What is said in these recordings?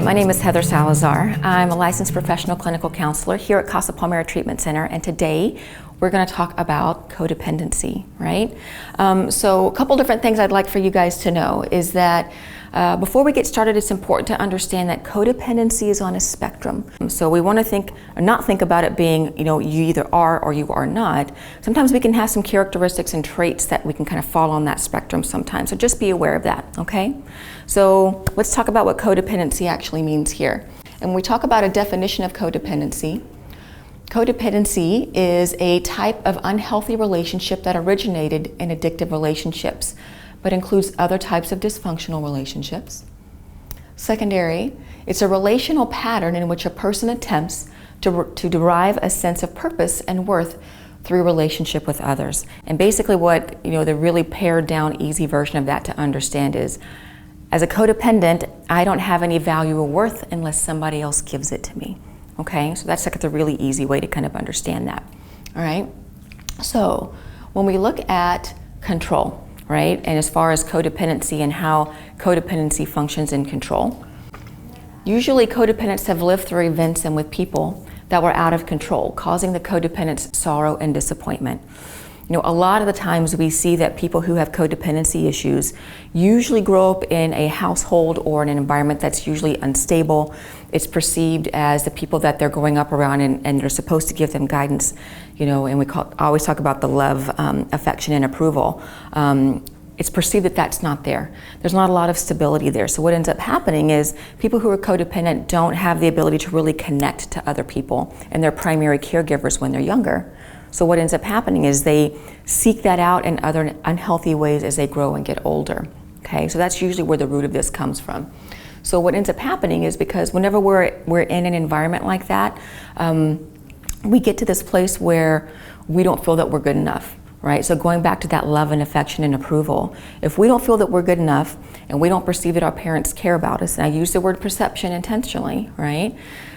My name is Heather Salazar. I'm a licensed professional clinical counselor here at Casa Palmera Treatment Center, and today we're going to talk about codependency, right? So a couple different things I'd like for you guys to know is that before we get started, it's important to understand that codependency is on a spectrum. So we want to not think about it being, you either are or you are not. Sometimes we can have some characteristics and traits that we can kind of fall on that spectrum sometimes. So just be aware of that, okay? So let's talk about what codependency actually means here. And when we talk about a definition of codependency is a type of unhealthy relationship that originated in addictive relationships, but includes other types of dysfunctional relationships. Secondary, it's a relational pattern in which a person attempts to derive a sense of purpose and worth through relationship with others. And basically what, the really pared down easy version of that to understand is, as a codependent, I don't have any value or worth unless somebody else gives it to me. Okay, so that's like the really easy way to kind of understand that. All right, so when we look at control, right, and as far as codependency and how codependency functions in control, usually codependents have lived through events and with people that were out of control, causing the codependent's sorrow and disappointment. A lot of the times we see that people who have codependency issues usually grow up in a household or in an environment that's usually unstable. It's perceived as the people that they're growing up around and they're supposed to give them guidance, and we always talk about the love, affection, and approval. It's perceived that that's not there. There's not a lot of stability there. So what ends up happening is people who are codependent don't have the ability to really connect to other people and their primary caregivers when they're younger. So what ends up happening is they seek that out in other unhealthy ways as they grow and get older. Okay, so that's usually where the root of this comes from. So what ends up happening is because whenever we're in an environment like that, we get to this place where we don't feel that we're good enough, right? So going back to that love and affection and approval, if we don't feel that we're good enough and we don't perceive that our parents care about us, and I use the word perception intentionally, right?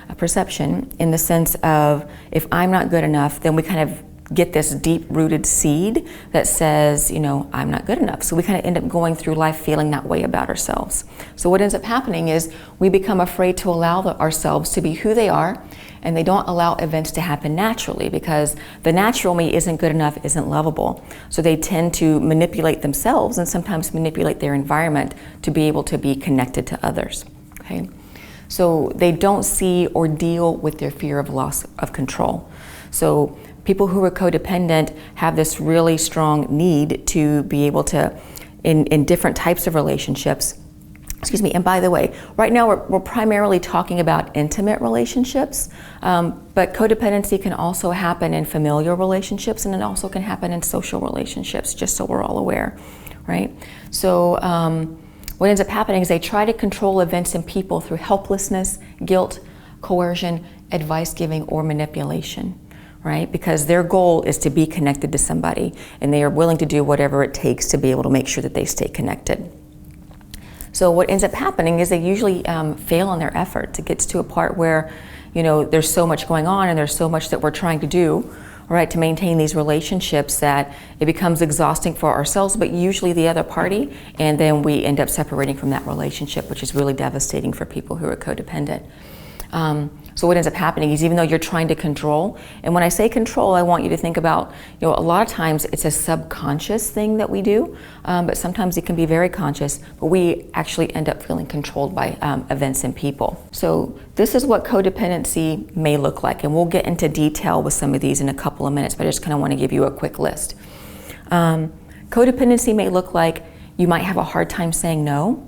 A perception in the sense of if I'm not good enough, then we kind of get this deep-rooted seed that says, I'm not good enough. So we kind of end up going through life feeling that way about ourselves. So what ends up happening is we become afraid to allow ourselves to be who they are, and they don't allow events to happen naturally because the natural me isn't good enough, isn't lovable. So they tend to manipulate themselves and sometimes manipulate their environment to be able to be connected to others, okay? So they don't see or deal with their fear of loss of control. So people who are codependent have this really strong need to be able to, in different types of relationships, and by the way, right now we're primarily talking about intimate relationships, but codependency can also happen in familial relationships, and it also can happen in social relationships, just so we're all aware, right? So what ends up happening is they try to control events and people through helplessness, guilt, coercion, advice giving, or manipulation, right? Because their goal is to be connected to somebody, and they are willing to do whatever it takes to be able to make sure that they stay connected. So what ends up happening is they usually fail in their efforts. It gets to a part where, there's so much going on and there's so much that we're trying to do, right, to maintain these relationships that it becomes exhausting for ourselves, but usually the other party, and then we end up separating from that relationship, which is really devastating for people who are codependent. So what ends up happening is even though you're trying to control, and when I say control, I want you to think about, a lot of times it's a subconscious thing that we do, but sometimes it can be very conscious, but we actually end up feeling controlled by events and people. So this is what codependency may look like, and we'll get into detail with some of these in a couple of minutes, but I just kind of want to give you a quick list. Codependency may look like you might have a hard time saying no.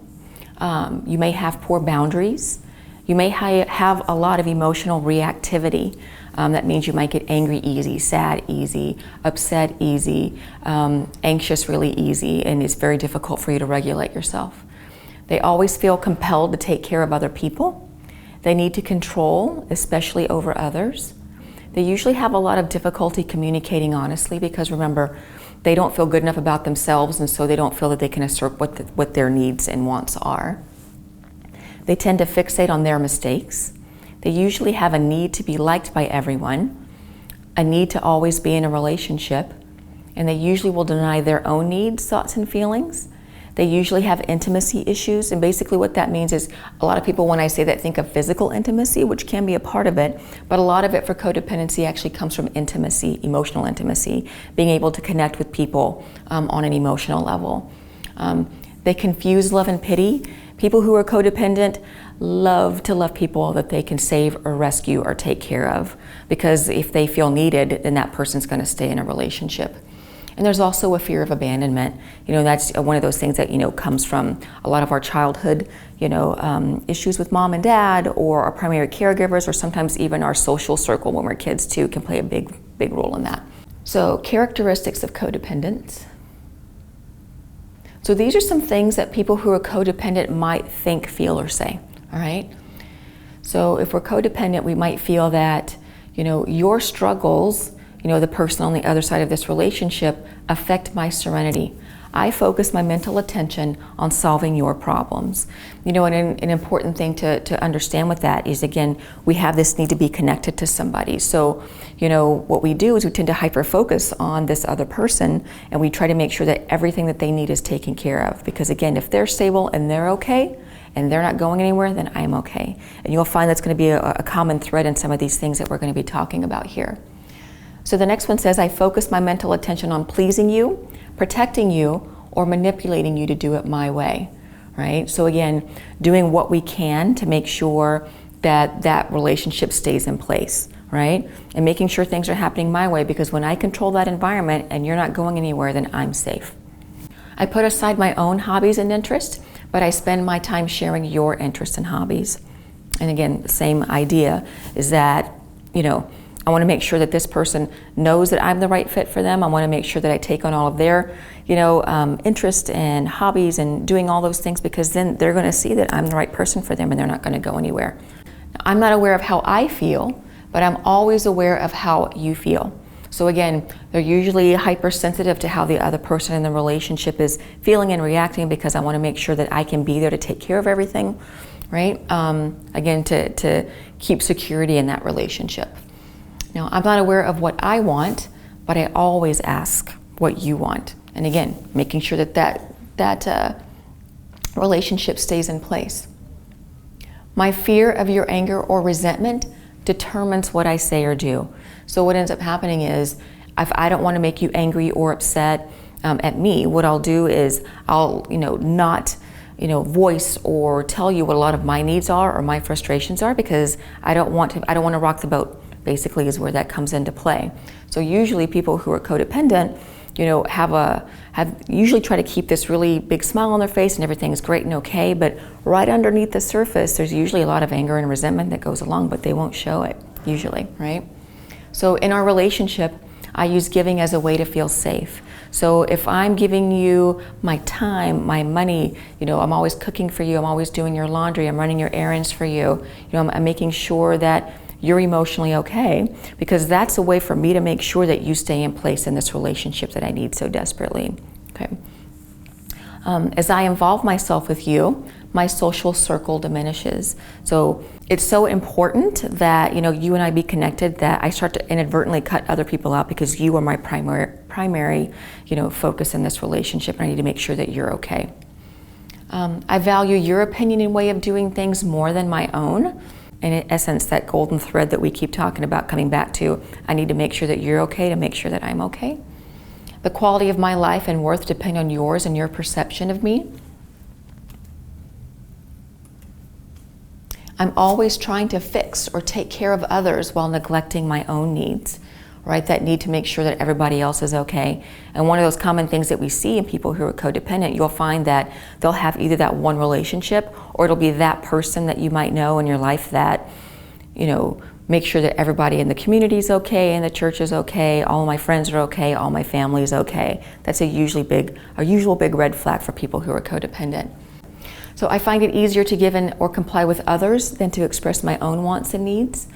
You may have poor boundaries. You may have a lot of emotional reactivity. That means you might get angry easy, sad easy, upset easy, anxious really easy, and it's very difficult for you to regulate yourself. They always feel compelled to take care of other people. They need to control, especially over others. They usually have a lot of difficulty communicating honestly because remember, they don't feel good enough about themselves, and so they don't feel that they can assert what their needs and wants are. They tend to fixate on their mistakes. They usually have a need to be liked by everyone, a need to always be in a relationship, and they usually will deny their own needs, thoughts, and feelings. They usually have intimacy issues, and basically what that means is a lot of people, when I say that, think of physical intimacy, which can be a part of it, but a lot of it for codependency actually comes from intimacy, emotional intimacy, being able to connect with people on an emotional level. They confuse love and pity. People who are codependent love to love people that they can save or rescue or take care of, because if they feel needed, then that person's going to stay in a relationship. And there's also a fear of abandonment. That's one of those things that, comes from a lot of our childhood, issues with mom and dad, or our primary caregivers, or sometimes even our social circle when we're kids too, can play a big role in that. So, characteristics of codependence. So these are some things that people who are codependent might think, feel, or say, all right? So if we're codependent, we might feel that, your struggles, the person on the other side of this relationship, affect my serenity. I focus my mental attention on solving your problems. And an important thing to understand with that is, again, we have this need to be connected to somebody. So, what we do is we tend to hyper-focus on this other person, and we try to make sure that everything that they need is taken care of. Because again, if they're stable and they're okay, and they're not going anywhere, then I'm okay. And you'll find that's going to be a common thread in some of these things that we're going to be talking about here. So the next one says, I focus my mental attention on pleasing you, protecting you, or manipulating you to do it my way, right? So again, doing what we can to make sure that that relationship stays in place, right? And making sure things are happening my way, because when I control that environment and you're not going anywhere, then I'm safe. I put aside my own hobbies and interests, but I spend my time sharing your interests and hobbies. And again, the same idea is that, I want to make sure that this person knows that I'm the right fit for them. I want to make sure that I take on all of their, interest and hobbies and doing all those things, because then they're going to see that I'm the right person for them and they're not going to go anywhere. Now, I'm not aware of how I feel, but I'm always aware of how you feel. So again, they're usually hypersensitive to how the other person in the relationship is feeling and reacting, because I want to make sure that I can be there to take care of everything, right? Again, to keep security in that relationship. Now, I'm not aware of what I want, but I always ask what you want. And again, making sure that relationship stays in place. My fear of your anger or resentment determines what I say or do. So what ends up happening is, if I don't want to make you angry or upset at me, what I'll do is I'll, not voice or tell you what a lot of my needs are or my frustrations are, because I don't want to rock the boat. Basically is where that comes into play. So usually people who are codependent, have usually try to keep this really big smile on their face and everything is great and okay, but right underneath the surface, there's usually a lot of anger and resentment that goes along, but they won't show it usually, right? So in our relationship, I use giving as a way to feel safe. So if I'm giving you my time, my money, I'm always cooking for you, I'm always doing your laundry, I'm running your errands for you, I'm making sure that you're emotionally okay, because that's a way for me to make sure that you stay in place in this relationship that I need so desperately, okay? As I involve myself with you, my social circle diminishes. So it's so important that, you and I be connected, that I start to inadvertently cut other people out, because you are my primary, focus in this relationship, and I need to make sure that you're okay. I value your opinion and way of doing things more than my own. And in essence, that golden thread that we keep talking about, coming back to, I need to make sure that you're okay to make sure that I'm okay. The quality of my life and worth depend on yours and your perception of me. I'm always trying to fix or take care of others while neglecting my own needs, right? That need to make sure that everybody else is okay. And one of those common things that we see in people who are codependent, you'll find that they'll have either that one relationship, or it'll be that person that you might know in your life that, make sure that everybody in the community is okay, and the church is okay, all my friends are okay, all my family is okay. That's a usual big red flag for people who are codependent. So I find it easier to give in or comply with others than to express my own wants and needs.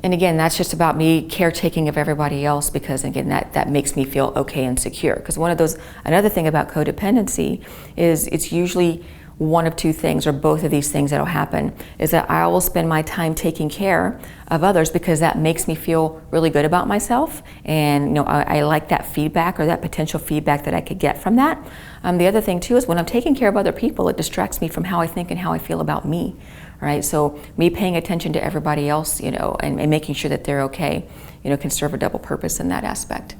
And again, that's just about me caretaking of everybody else, because again, that makes me feel okay and secure. Because another thing about codependency is it's usually one of two things, or both of these things that'll happen, is that I will spend my time taking care of others because that makes me feel really good about myself, and I like that feedback or that potential feedback that I could get from that. The other thing too is when I'm taking care of other people, it distracts me from how I think and how I feel about me. All right, so me paying attention to everybody else, and making sure that they're okay, can serve a double purpose in that aspect.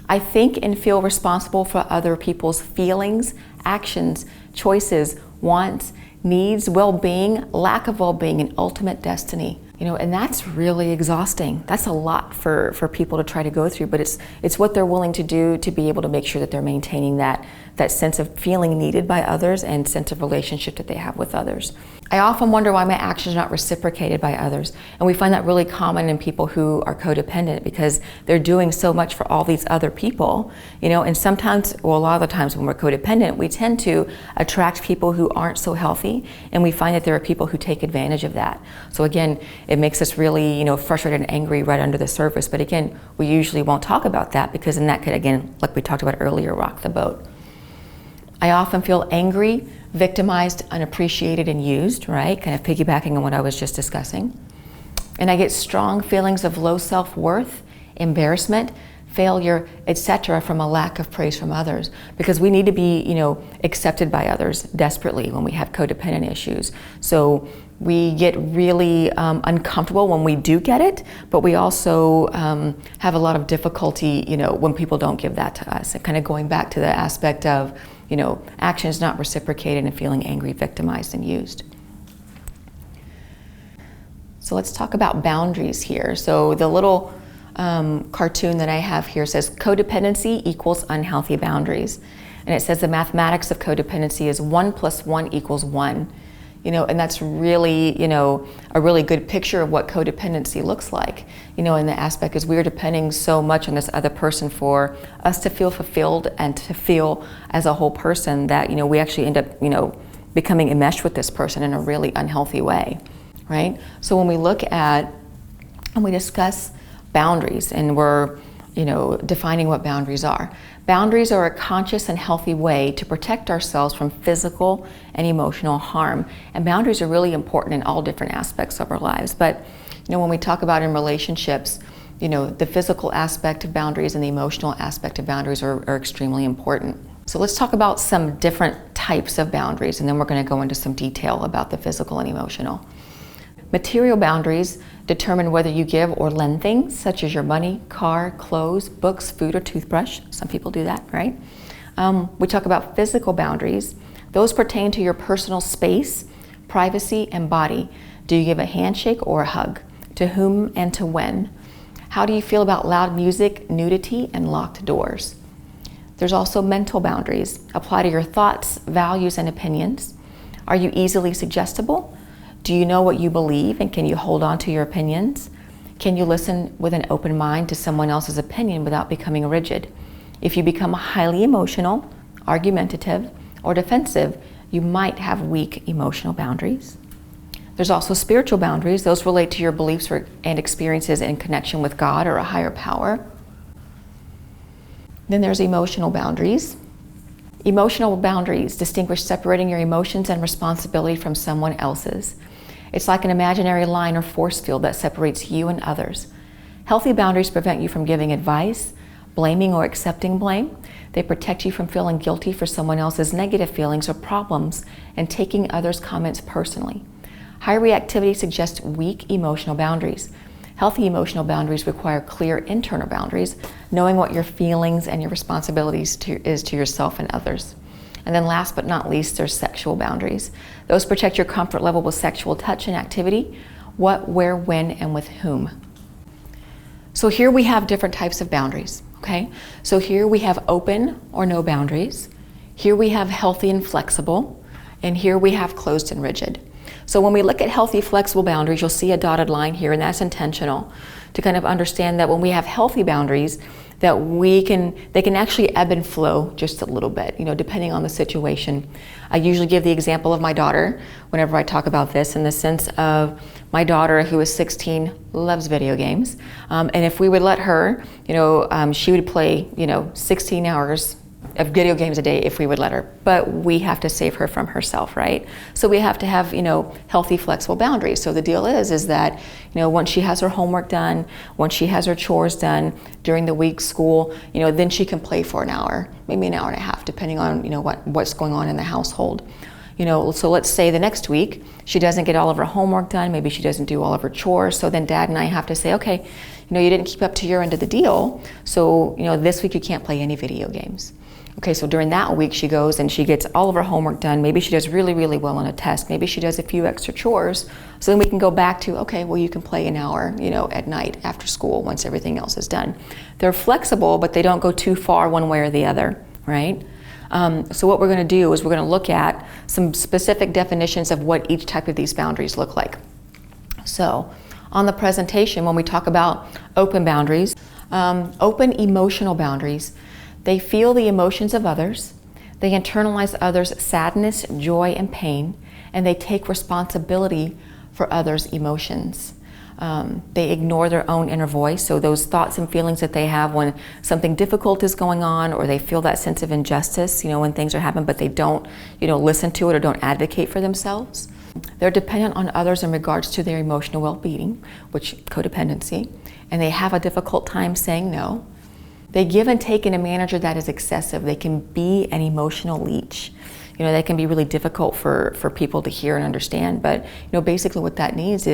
I think and feel responsible for other people's feelings, actions, choices, wants, needs, well-being, lack of well-being, and ultimate destiny. And that's really exhausting. That's a lot for people to try to go through, but it's what they're willing to do to be able to make sure that they're maintaining that sense of feeling needed by others and sense of relationship that they have with others. I often wonder why my actions are not reciprocated by others. And we find that really common in people who are codependent because they're doing so much for all these other people, and sometimes, well, a lot of the times when we're codependent, we tend to attract people who aren't so healthy, and we find that there are people who take advantage of that. So again, it makes us really, frustrated and angry right under the surface. But again, we usually won't talk about that because then that could, again, like we talked about earlier, rock the boat. I often feel angry, victimized, unappreciated, and used, right? Kind of piggybacking on what I was just discussing. And I get strong feelings of low self-worth, embarrassment, failure, etc. from a lack of praise from others. Because we need to be, accepted by others desperately when we have codependent issues. So we get really uncomfortable when we do get it, but we also have a lot of difficulty, when people don't give that to us. And kind of going back to the aspect of, actions not reciprocated and feeling angry, victimized, and used. So let's talk about boundaries here. So the little cartoon that I have here says codependency equals unhealthy boundaries. And it says the mathematics of codependency is 1 + 1 = 1. And that's really, a really good picture of what codependency looks like. And the aspect is we're depending so much on this other person for us to feel fulfilled and to feel as a whole person that, we actually end up, becoming enmeshed with this person in a really unhealthy way, right? So when we look at and we discuss boundaries and we're, defining what boundaries are. Boundaries are a conscious and healthy way to protect ourselves from physical and emotional harm. And boundaries are really important in all different aspects of our lives. But, when we talk about in relationships, the physical aspect of boundaries and the emotional aspect of boundaries are extremely important. So let's talk about some different types of boundaries, and then we're going to go into some detail about the physical and emotional. Material boundaries determine whether you give or lend things, such as your money, car, clothes, books, food, or toothbrush. Some people do that, right? We talk about physical boundaries. Those pertain to your personal space, privacy, and body. Do you give a handshake or a hug? To whom and to when? How do you feel about loud music, nudity, and locked doors? There's also mental boundaries. Apply to your thoughts, values, and opinions. Are you easily suggestible? Do you know what you believe, and can you hold on to your opinions? Can you listen with an open mind to someone else's opinion without becoming rigid? If you become highly emotional, argumentative, or defensive, you might have weak emotional boundaries. There's also spiritual boundaries. Those relate to your beliefs and experiences in connection with God or a higher power. Then there's emotional boundaries. Emotional boundaries distinguish separating your emotions and responsibility from someone else's. It's like an imaginary line or force field that separates you and others. Healthy boundaries prevent you from giving advice, blaming or accepting blame. They protect you from feeling guilty for someone else's negative feelings or problems and taking others' comments personally. High reactivity suggests weak emotional boundaries. Healthy emotional boundaries require clear internal boundaries, knowing what your feelings and your responsibilities is to yourself and others. And then last but not least, there's sexual boundaries. Those protect your comfort level with sexual touch and activity, what, where, when, and with whom. So here we have different types of boundaries, okay? So here we have open or no boundaries. Here we have healthy and flexible. And here we have closed and rigid. So when we look at healthy, flexible boundaries, you'll see a dotted line here, and that's intentional to kind of understand that when we have healthy boundaries, that they can actually ebb and flow just a little bit, depending on the situation. I usually give the example of my daughter whenever I talk about this, in the sense of my daughter, who is 16, loves video games. And if we would let her, she would play, 16 hours of video games a day if we would let her, but we have to save her from herself, right? So we have to have, healthy, flexible boundaries. So the deal is that, once she has her homework done, once she has her chores done during the week, school, then she can play for an hour, maybe an hour and a half, depending on, what's going on in the household. So let's say the next week she doesn't get all of her homework done, maybe she doesn't do all of her chores, so then Dad and I have to say, okay, you didn't keep up to your end of the deal, so this week you can't play any video games. Okay, so during that week she goes and she gets all of her homework done, maybe she does really, really well on a test, maybe she does a few extra chores, so then we can go back to, okay, well, you can play an hour, at night after school once everything else is done. They're flexible, but they don't go too far one way or the other, right? So what we're going to do is we're going to look at some specific definitions of what each type of these boundaries look like. So on the presentation, when we talk about open boundaries, open emotional boundaries, they feel the emotions of others, they internalize others' sadness, joy, and pain, and they take responsibility for others' emotions. They ignore their own inner voice, so those thoughts and feelings that they have when something difficult is going on, or they feel that sense of injustice, when things are happening, but they don't, listen to it or don't advocate for themselves. They're dependent on others in regards to their emotional well-being, which codependency, and they have a difficult time saying no. They give and take in a manner that is excessive. They can be an emotional leech. That can be really difficult for people to hear and understand, but basically what that means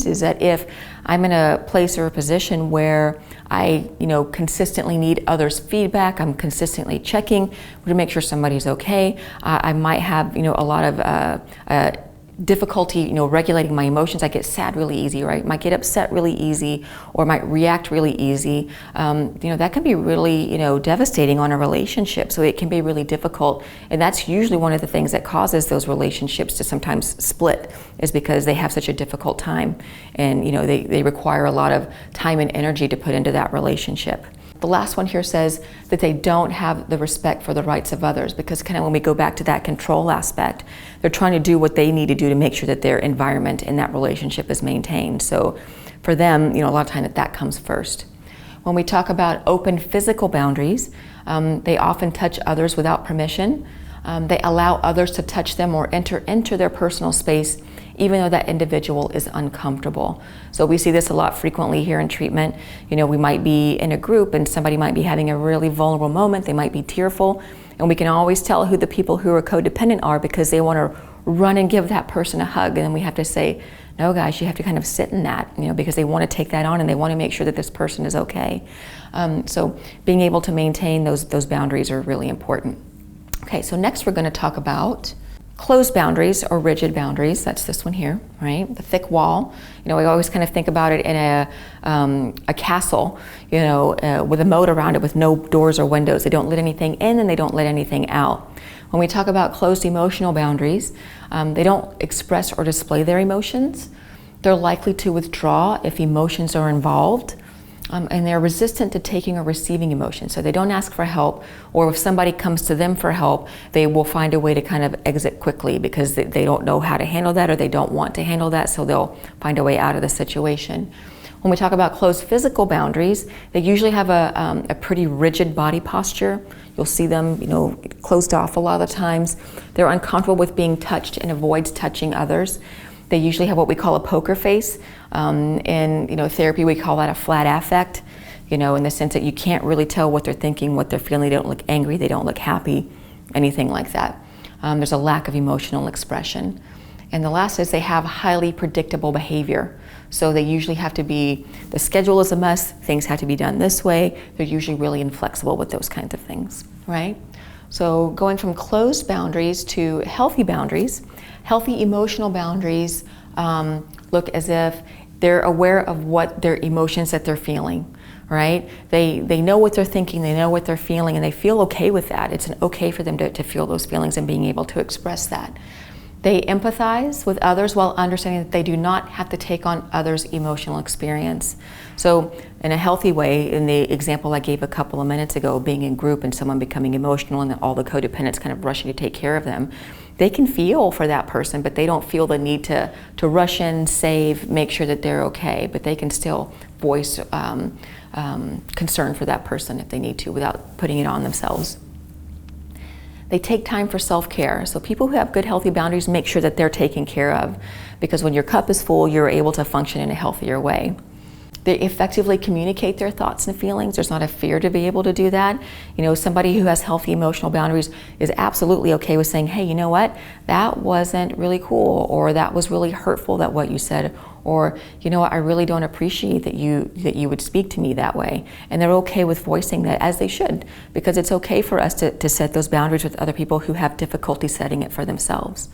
is that if I'm in a place or a position where I consistently need others' feedback, I'm consistently checking to make sure somebody's okay, I might have a lot of difficulty regulating my emotions. I get sad really easy, right? Might get upset really easy, or might react really easy. That can be really devastating on a relationship, so it can be really difficult, and that's usually one of the things that causes those relationships to sometimes split, is because they have such a difficult time, and they require a lot of time and energy to put into that relationship. The last one here says that they don't have the respect for the rights of others, because kind of when we go back to that control aspect, they're trying to do what they need to do to make sure that their environment in that relationship is maintained. So for them, a lot of time that comes first. When we talk about open physical boundaries, they often touch others without permission. They allow others to touch them or enter into their personal space, even though that individual is uncomfortable. So we see this a lot frequently here in treatment. We might be in a group and somebody might be having a really vulnerable moment, they might be tearful, and we can always tell who the people who are codependent are because they want to run and give that person a hug, and then we have to say, no guys, you have to kind of sit in that, because they want to take that on and they want to make sure that this person is okay. So being able to maintain those boundaries are really important. Okay, so next we're going to talk about closed boundaries or rigid boundaries. That's this one here, right? The thick wall. We always kind of think about it in a castle, with a moat around it with no doors or windows. They don't let anything in and they don't let anything out. When we talk about closed emotional boundaries, they don't express or display their emotions. They're likely to withdraw if emotions are involved. And they're resistant to taking or receiving emotion. So they don't ask for help, or if somebody comes to them for help, they will find a way to kind of exit quickly because they don't know how to handle that, or they don't want to handle that, so they'll find a way out of the situation. When we talk about closed physical boundaries, they usually have a pretty rigid body posture. You'll see them, closed off a lot of the times. They're uncomfortable with being touched and avoids touching others. They usually have what we call a poker face. In therapy, we call that a flat affect, in the sense that you can't really tell what they're thinking, what they're feeling. They don't look angry, they don't look happy, anything like that. There's a lack of emotional expression. And the last is they have highly predictable behavior. So they usually have to be, the schedule is a mess, things have to be done this way. They're usually really inflexible with those kinds of things, right? So going from closed boundaries to healthy boundaries, healthy emotional boundaries look as if they're aware of what their emotions that they're feeling, right? They know what they're thinking, they know what they're feeling, and they feel okay with that. It's okay for them to feel those feelings and being able to express that. They empathize with others while understanding that they do not have to take on others' emotional experience. So in a healthy way, in the example I gave a couple of minutes ago, being in group and someone becoming emotional and all the codependents kind of rushing to take care of them, they can feel for that person, but they don't feel the need to rush in, save, make sure that they're okay, but they can still voice concern for that person if they need to without putting it on themselves. They take time for self-care. So people who have good, healthy boundaries make sure that they're taken care of, because when your cup is full, you're able to function in a healthier way. They effectively communicate their thoughts and feelings. There's not a fear to be able to do that. Somebody who has healthy emotional boundaries is absolutely okay with saying, hey, you know what? That wasn't really cool, or that was really hurtful, that what you said, or you know what, I really don't appreciate that you would speak to me that way. And they're okay with voicing that, as they should, because it's okay for us to set those boundaries with other people who have difficulty setting it for themselves.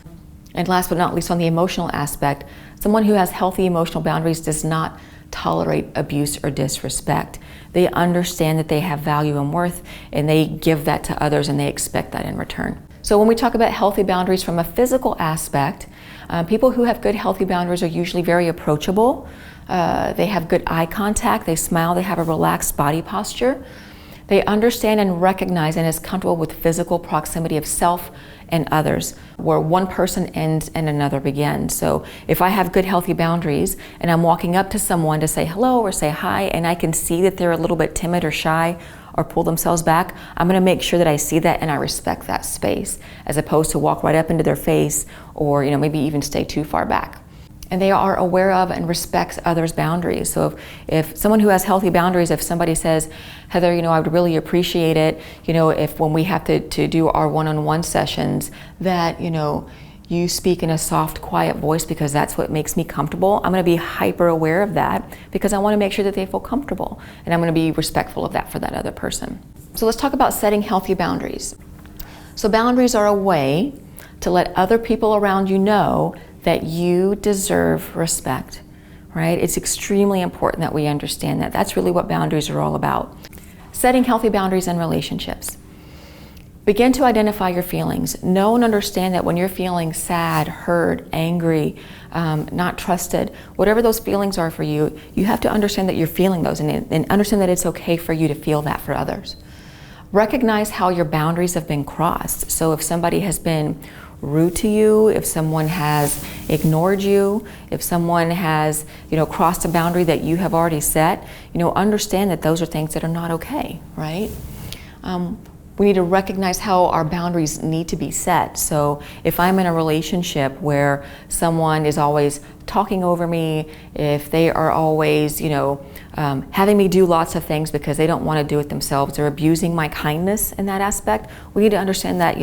And last but not least, on the emotional aspect, someone who has healthy emotional boundaries does not tolerate abuse or disrespect. They understand that they have value and worth, and they give that to others, and they expect that in return. So when we talk about healthy boundaries from a physical aspect, people who have good healthy boundaries are usually very approachable. They have good eye contact, they smile, they have a relaxed body posture. They understand and recognize and is comfortable with physical proximity of self and others, where one person ends and another begins. So if I have good healthy boundaries and I'm walking up to someone to say hello or say hi, and I can see that they're a little bit timid or shy or pull themselves back, I'm gonna make sure that I see that and I respect that space, as opposed to walk right up into their face, or maybe even stay too far back. And they are aware of and respects others' boundaries. So if someone who has healthy boundaries, if somebody says, Heather, I would really appreciate it, if when we have to do our one-on-one sessions, that, you speak in a soft, quiet voice, because that's what makes me comfortable. I'm gonna be hyper aware of that, because I wanna make sure that they feel comfortable. And I'm gonna be respectful of that for that other person. So let's talk about setting healthy boundaries. So boundaries are a way to let other people around you know that you deserve respect, right? It's extremely important that we understand that. That's really what boundaries are all about. Setting healthy boundaries in relationships. Begin to identify your feelings. Know and understand that when you're feeling sad, hurt, angry, not trusted, whatever those feelings are for you, you have to understand that you're feeling those, and understand that it's okay for you to feel that for others. Recognize how your boundaries have been crossed. So if somebody has been rude to you, if someone has ignored you, if someone has, crossed a boundary that you have already set, understand that those are things that are not okay, right? We need to recognize how our boundaries need to be set. So if I'm in a relationship where someone is always talking over me, if they are always, having me do lots of things because they don't want to do it themselves, or abusing my kindness in that aspect, we need to understand that,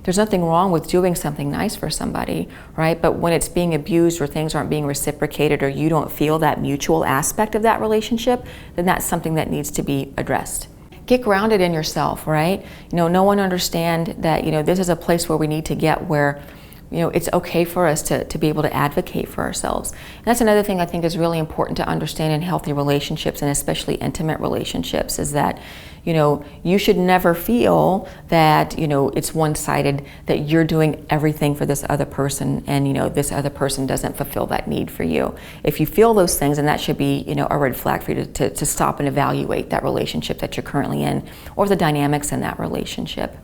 there's nothing wrong with doing something nice for somebody, right? But when it's being abused, or things aren't being reciprocated, or you don't feel that mutual aspect of that relationship, then that's something that needs to be addressed. Get grounded in yourself, right? No one understand that, this is a place where we need to get where, it's okay for us to be able to advocate for ourselves. And that's another thing I think is really important to understand in healthy relationships, and especially intimate relationships, is that, you should never feel that, it's one-sided, that you're doing everything for this other person, and, this other person doesn't fulfill that need for you. If you feel those things, then that should be, a red flag for you to stop and evaluate that relationship that you're currently in, or the dynamics in that relationship.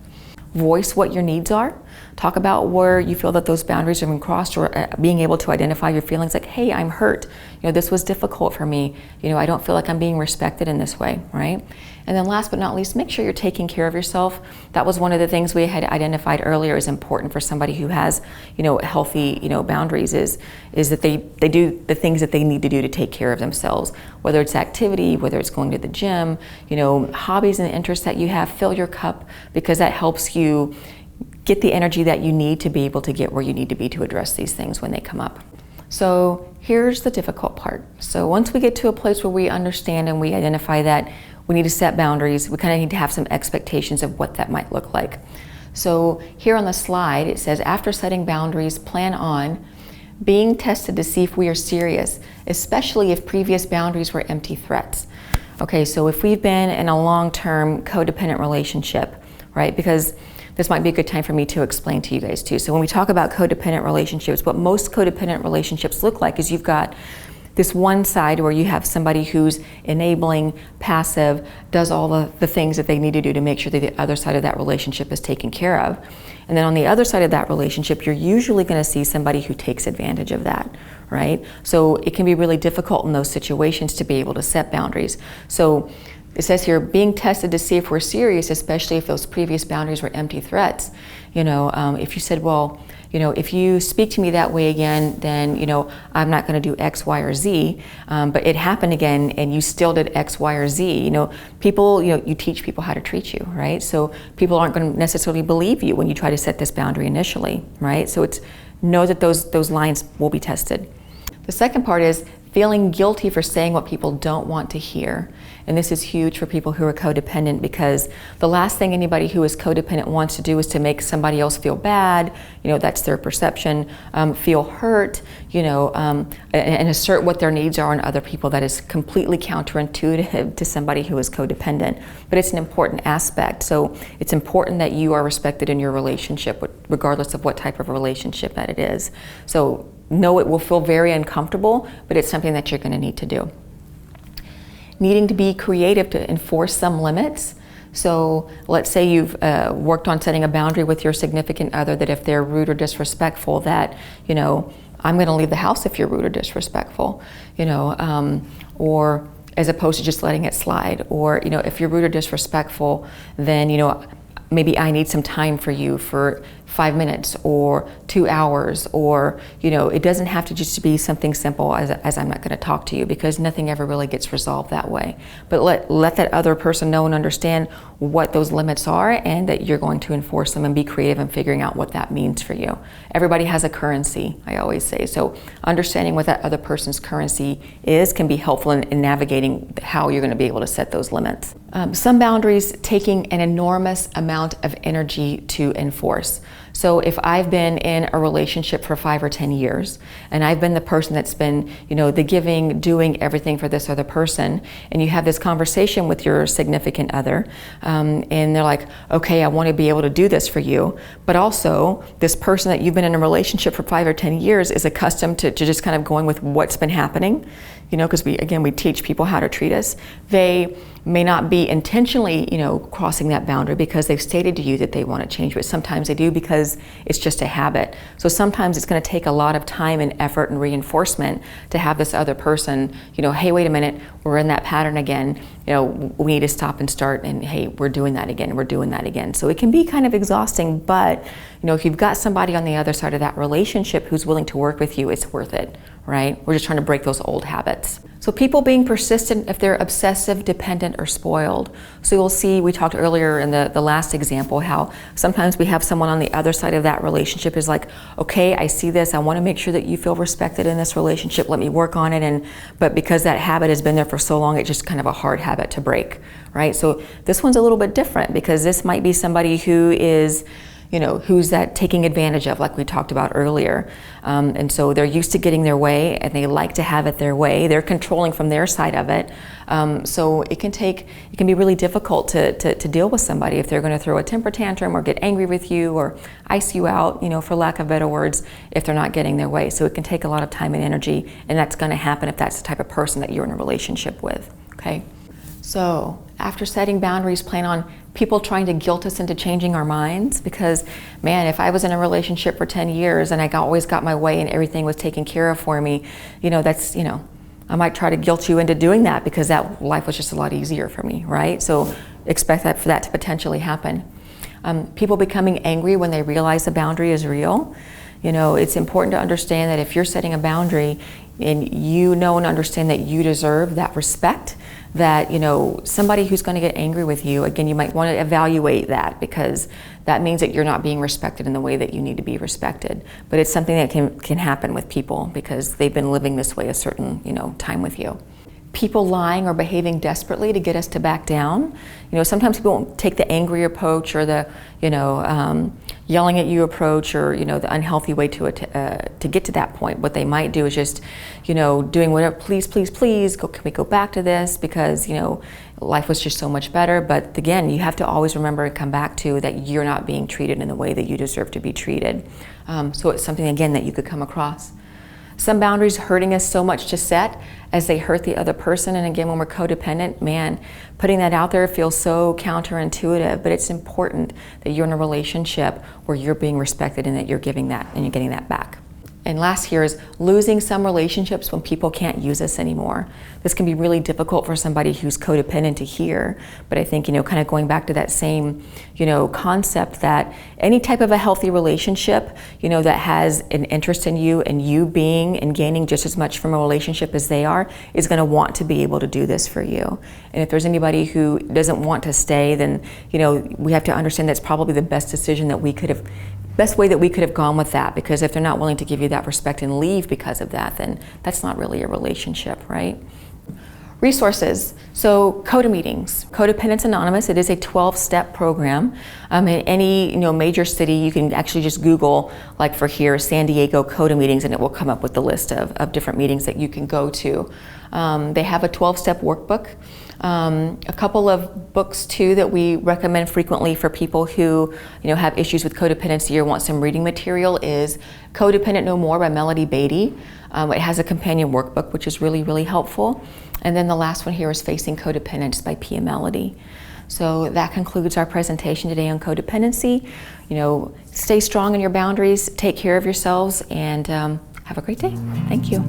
Voice what your needs are. Talk about where you feel that those boundaries have been crossed, or being able to identify your feelings, like, hey, I'm hurt. This was difficult for me. I don't feel like I'm being respected in this way, right? And then last but not least, make sure you're taking care of yourself. That was one of the things we had identified earlier is important for somebody who has, healthy, boundaries, is that they do the things that they need to do to take care of themselves. Whether it's activity, whether it's going to the gym, hobbies and interests that you have, fill your cup, because that helps you get the energy that you need to be able to get where you need to be to address these things when they come up. So here's the difficult part. So once we get to a place where we understand and we identify that we need to set boundaries, we kind of need to have some expectations of what that might look like. So here on the slide, it says, after setting boundaries, plan on being tested to see if we are serious, especially if previous boundaries were empty threats. Okay, so if we've been in a long-term codependent relationship, right? Because this might be a good time for me to explain to you guys too. So when we talk about codependent relationships, what most codependent relationships look like is you've got this one side where you have somebody who's enabling, passive, does all the things that they need to do to make sure that the other side of that relationship is taken care of. And then on the other side of that relationship, you're usually going to see somebody who takes advantage of that, right? So it can be really difficult in those situations to be able to set boundaries. So It says here, being tested to see if we're serious, especially if those previous boundaries were empty threats. If you said, well, if you speak to me that way again, then, I'm not going to do X, Y, or Z. But it happened again, and you still did X, Y, or Z. People, you teach people how to treat you, right? So people aren't going to necessarily believe you when you try to set this boundary initially, right? So know that those lines will be tested. The second part is feeling guilty for saying what people don't want to hear. And this is huge for people who are codependent, because the last thing anybody who is codependent wants to do is to make somebody else feel bad, that's their perception, feel hurt, and assert what their needs are on other people. That is completely counterintuitive to somebody who is codependent, but it's an important aspect. So it's important that you are respected in your relationship, regardless of what type of relationship that it is. So know it will feel very uncomfortable, but it's something that you're going to need to do. Needing to be creative to enforce some limits. So let's say you've worked on setting a boundary with your significant other that if they're rude or disrespectful, that, I'm going to leave the house if you're rude or disrespectful, or as opposed to just letting it slide. Or, if you're rude or disrespectful, then, maybe I need some time for you for 5 minutes or 2 hours, or, it doesn't have to just be something simple as I'm not going to talk to you, because nothing ever really gets resolved that way. But let that other person know and understand what those limits are, and that you're going to enforce them, and be creative in figuring out what that means for you. Everybody has a currency, I always say. So understanding what that other person's currency is can be helpful in navigating how you're going to be able to set those limits. Some boundaries taking an enormous amount of energy to enforce. So if I've been in a relationship for 5 or 10 years, and I've been the person that's been, the giving, doing everything for this other person, and you have this conversation with your significant other, and they're like, okay, I want to be able to do this for you, but also this person that you've been in a relationship for 5 or 10 years is accustomed to just kind of going with what's been happening, because we teach people how to treat us. They may not be intentionally, crossing that boundary because they've stated to you that they want to change, but sometimes they do because it's just a habit. So sometimes it's going to take a lot of time and effort and reinforcement to have this other person, hey, wait a minute, we're in that pattern again. We need to stop and start, and hey, we're doing that again, we're doing that again. So it can be kind of exhausting, but if you've got somebody on the other side of that relationship who's willing to work with you, it's worth it, right? We're just trying to break those old habits. So people being persistent if they're obsessive, dependent, or spoiled. So you'll see, we talked earlier in the last example, how sometimes we have someone on the other side of that relationship is like, okay, I see this, I want to make sure that you feel respected in this relationship, let me work on it. But because that habit has been there for so long, it's just kind of a hard habit to break, right? So this one's a little bit different, because this might be somebody who is, who's that taking advantage of, like we talked about earlier. And so they're used to getting their way, and they like to have it their way. They're controlling from their side of it. So it can be really difficult to deal with somebody if they're going to throw a temper tantrum or get angry with you or ice you out, for lack of better words, if they're not getting their way. So it can take a lot of time and energy, and that's going to happen if that's the type of person that you're in a relationship with, okay? So after setting boundaries, plan on people trying to guilt us into changing our minds, because man, if I was in a relationship for 10 years and I always got my way and everything was taken care of for me, I might try to guilt you into doing that because that life was just a lot easier for me, right? So expect for that to potentially happen. People becoming angry when they realize the boundary is real. It's important to understand that if you're setting a boundary and you know and understand that you deserve that respect, that somebody who's going to get angry with you, again, you might want to evaluate that, because that means that you're not being respected in the way that you need to be respected. But it's something that can happen with people because they've been living this way a certain time with you. People lying or behaving desperately to get us to back down. Sometimes people won't take the angry approach or the yelling at you approach, or the unhealthy way to get to that point. What they might do is just doing whatever, please, can we go back to this, because life was just so much better. But again, you have to always remember and come back to that you're not being treated in the way that you deserve to be treated. So it's something, again, that you could come across. Some boundaries hurting us so much to set as they hurt the other person. And again, when we're codependent, man, putting that out there feels so counterintuitive, but it's important that you're in a relationship where you're being respected and that you're giving that and you're getting that back. And last here is losing some relationships when people can't use us anymore. This can be really difficult for somebody who's codependent to hear, but I think, kind of going back to that same, concept that any type of a healthy relationship, that has an interest in you and you being and gaining just as much from a relationship as they are, is going to want to be able to do this for you. And if there's anybody who doesn't want to stay, then, we have to understand that's probably the best decision that best way that we could have gone with that, because if they're not willing to give you that respect and leave because of that, then that's not really a relationship, right? Resources. So Codemeetings, Codependence Anonymous, it is a 12-step program. In any major city, you can actually just Google, like for here, San Diego Codemeetings, and it will come up with the list of different meetings that you can go to. They have a 12-step workbook. A couple of books too that we recommend frequently for people who have issues with codependency or want some reading material is Codependent No More by Melody Beatty. It has a companion workbook, which is really, really helpful. And then the last one here is Facing Codependence by Pia Melody. So that concludes our presentation today on codependency. Stay strong in your boundaries, take care of yourselves, and have a great day. Thank you.